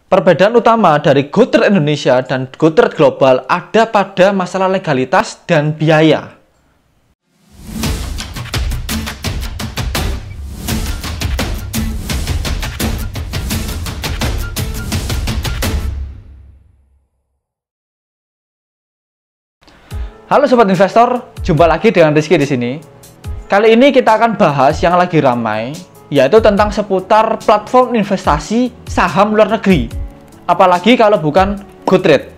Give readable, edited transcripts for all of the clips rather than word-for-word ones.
Perbedaan utama dari GoTrade Indonesia dan GoTrade Global ada pada masalah legalitas dan biaya. Halo sobat investor, jumpa lagi dengan Rizky di sini. Kali ini kita akan bahas yang lagi ramai, yaitu tentang seputar platform investasi saham luar negeri. Apalagi kalau bukan GoTrade.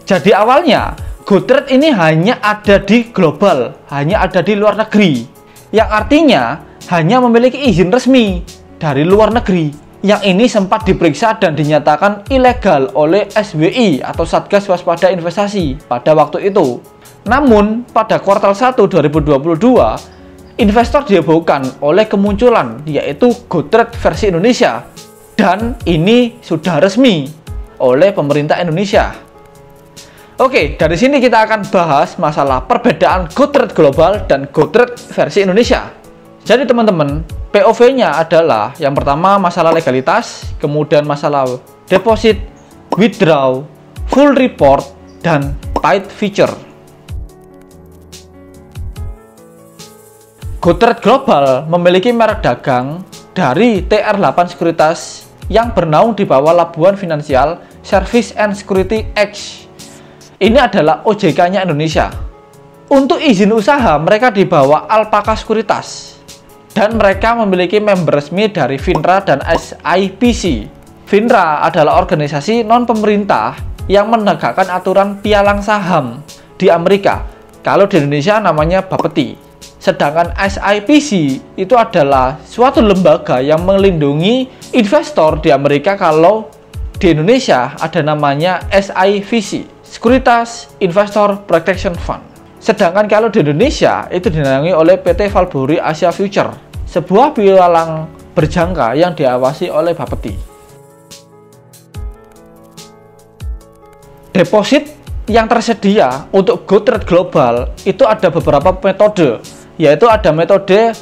Jadi awalnya, GoTrade ini hanya ada di global, hanya ada di luar negeri. Yang artinya, hanya memiliki izin resmi dari luar negeri. Yang ini sempat diperiksa dan dinyatakan ilegal oleh SWI atau Satgas Waspada Investasi pada waktu itu. Namun, pada kuartal 1 2022, investor dihebohkan oleh kemunculan yaitu GoTrade versi Indonesia. Dan ini sudah resmi oleh pemerintah Indonesia. Oke, dari sini kita akan bahas masalah perbedaan GoTrade Global dan GoTrade versi Indonesia. Jadi teman-teman, POV-nya adalah yang pertama masalah legalitas, kemudian masalah deposit, withdraw, full report, dan paid feature. GoTrade Global memiliki merek dagang dari TR8 Sekuritas yang bernaung di bawah Labuan Financial Service and Security X. Ini adalah OJK-nya Indonesia. Untuk izin usaha, mereka di bawah Alpaka Sekuritas. Dan mereka memiliki member resmi dari FINRA dan SIPC. FINRA adalah organisasi non-pemerintah yang menegakkan aturan pialang saham di Amerika. Kalau di Indonesia namanya Bapeti. Sedangkan SIPC itu adalah suatu lembaga yang melindungi investor di Amerika. Kalau di Indonesia ada namanya SIVC, Securities Investor Protection Fund. Sedangkan kalau di Indonesia itu dinaungi oleh PT Valburi Asia Future, sebuah pialang berjangka yang diawasi oleh Bapeti. Deposit yang tersedia untuk GoTrade Global itu ada beberapa metode, yaitu ada metode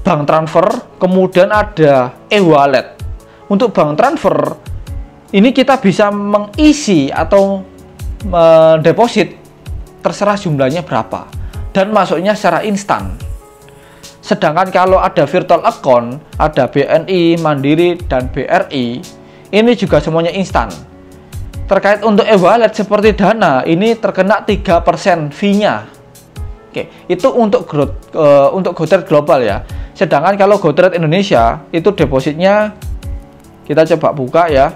bank transfer, kemudian ada e-wallet. Untuk bank transfer, ini kita bisa mengisi atau mendeposit terserah jumlahnya berapa dan masuknya secara instan. Sedangkan kalau ada virtual account, ada BNI, Mandiri, dan BRI, ini juga semuanya instan. Terkait untuk e-wallet seperti Dana, ini terkena 3% fee-nya. Oke, itu untuk GoTrade Global ya. Sedangkan kalau GoTrade Indonesia, itu depositnya kita coba buka ya.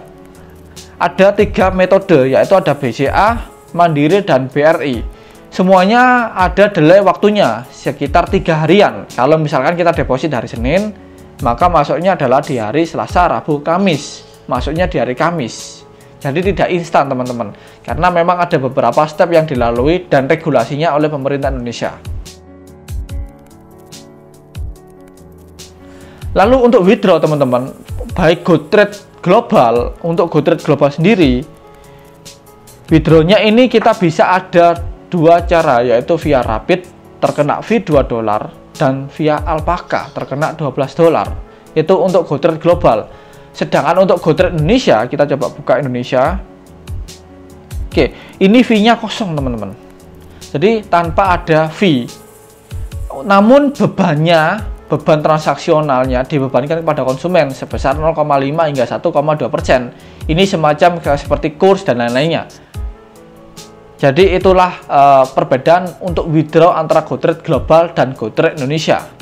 Ada 3 metode, yaitu ada BCA, Mandiri, dan BRI. Semuanya ada delay waktunya sekitar 3 harian. Kalau misalkan kita deposit hari Senin, maka masuknya adalah di hari Selasa, Rabu, Kamis. Masuknya di hari Kamis. Jadi tidak instan teman-teman. Karena memang ada beberapa step yang dilalui dan regulasinya oleh pemerintah Indonesia. Lalu untuk withdraw teman-teman, baik GoTrade Global, untuk GoTrade Global sendiri, withdrawnya ini kita bisa ada 2 cara, yaitu via Rapid terkena fee $2 dan via Alpaka terkena $12. Itu untuk GoTrade Global. Sedangkan untuk GoTrade Indonesia, kita coba buka Indonesia. Oke, ini fee-nya kosong teman-teman. Jadi tanpa ada fee. Namun beban transaksionalnya dibebankan kepada konsumen sebesar 0,5 hingga 1,2%. Ini semacam seperti kurs dan lain-lainnya. Jadi itulah perbedaan untuk withdraw antara GoTrade Global dan GoTrade Indonesia.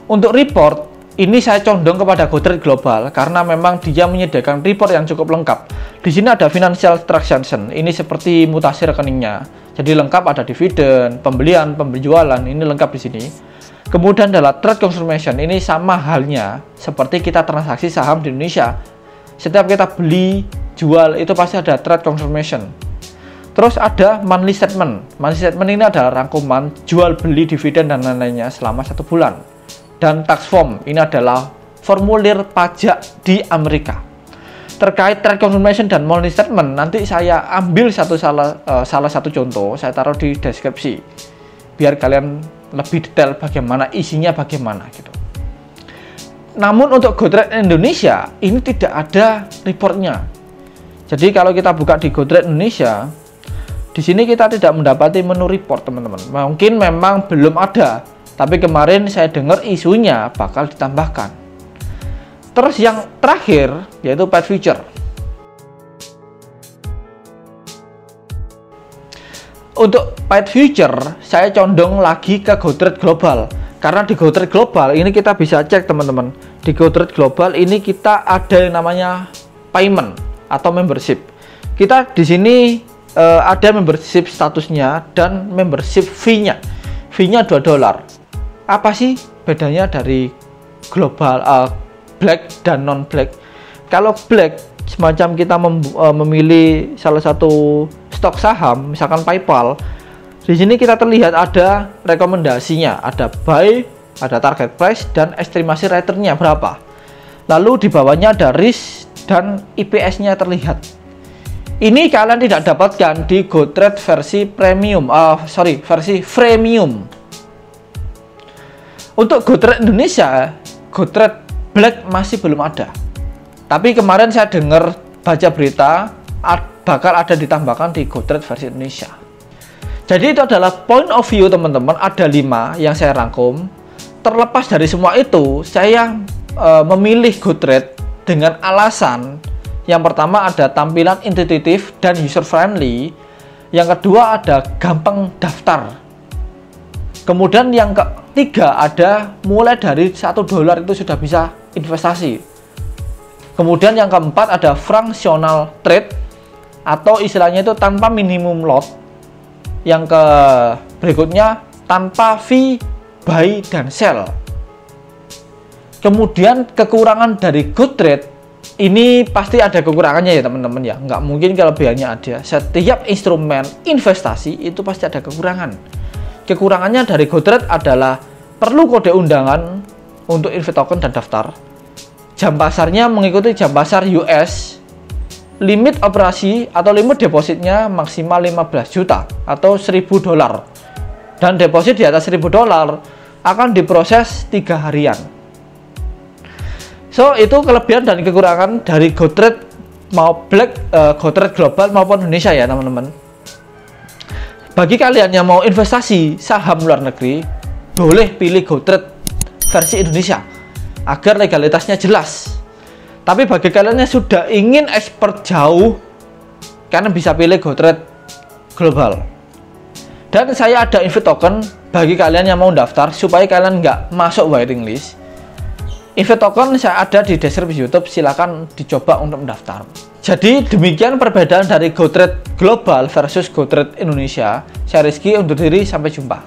Untuk report, ini saya condong kepada GoTrade Global karena memang dia menyediakan report yang cukup lengkap. Di sini ada financial transaction, ini seperti mutasi rekeningnya. Jadi lengkap, ada dividen, pembelian, penjualan, ini lengkap di sini. Kemudian adalah trade confirmation, ini sama halnya seperti kita transaksi saham di Indonesia. Setiap kita beli, jual, itu pasti ada trade confirmation. Terus ada monthly statement. Monthly statement ini adalah rangkuman jual beli dividen dan lain-lainnya selama 1 bulan. Dan tax form, ini adalah formulir pajak di Amerika. Terkait trade confirmation dan monthly statement, nanti saya ambil salah satu contoh, saya taruh di deskripsi. Biar kalian lebih detail bagaimana isinya bagaimana gitu. Namun untuk GoTrade Indonesia ini tidak ada reportnya. Jadi kalau kita buka di GoTrade Indonesia, di sini kita tidak mendapati menu report, teman-teman. Mungkin memang belum ada, tapi kemarin saya dengar isunya bakal ditambahkan. Terus yang terakhir yaitu Paid Future. Untuk Paid Future saya condong lagi ke GoTrade Global, karena di GoTrade Global ini kita bisa cek, teman-teman. Di GoTrade Global ini kita ada yang namanya payment atau membership. Kita di sini ada membership statusnya dan membership fee-nya. Fee-nya $2. Apa sih bedanya dari global, black dan non black? Kalau black semacam kita memilih salah satu stok saham, misalkan PayPal. Di sini kita terlihat ada rekomendasinya, ada buy, ada target price, dan estimasi return-nya berapa. Lalu di bawahnya ada risk dan IPS-nya terlihat. Ini kalian tidak dapatkan di GoTrade versi premium, versi freemium. Untuk GoTrade Indonesia, GoTrade Black masih belum ada. Tapi kemarin saya dengar baca berita bakal ada ditambahkan di GoTrade versi Indonesia. Jadi itu adalah point of view, teman-teman. Ada 5 yang saya rangkum. Terlepas dari semua itu, saya memilih GoTrade dengan alasan yang pertama ada tampilan intuitif dan user friendly. Yang kedua ada gampang daftar. Kemudian yang ketiga ada mulai dari $1 itu sudah bisa investasi. Kemudian yang keempat ada fractional trade atau istilahnya itu tanpa minimum lot. Yang berikutnya tanpa fee buy dan sell. Kemudian kekurangan dari GoTrade ini pasti ada kekurangannya ya, teman-teman ya. Nggak mungkin kelebihannya ada. Setiap instrumen investasi itu pasti ada kekurangan. Kekurangannya dari GoTrade adalah perlu kode undangan untuk invest token dan daftar. Jam pasarnya mengikuti jam pasar US. Limit operasi atau limit depositnya maksimal 15 juta atau $1.000. Dan deposit di atas $1.000 akan diproses 3 harian. So, itu kelebihan dan kekurangan dari GoTrade mau Black, GoTrade Global maupun Indonesia ya, teman-teman. Bagi kalian yang mau investasi saham luar negeri, boleh pilih GoTrade versi Indonesia agar legalitasnya jelas. Tapi bagi kalian yang sudah ingin expert jauh, kalian bisa pilih GoTrade Global. Dan saya ada invite token bagi kalian yang mau daftar supaya kalian nggak masuk waiting list. Invite token saya ada di deskripsi YouTube, silakan dicoba untuk mendaftar. Jadi demikian perbedaan dari GoTrade Global versus GoTrade Indonesia. Saya Rizky undur diri, sampai jumpa.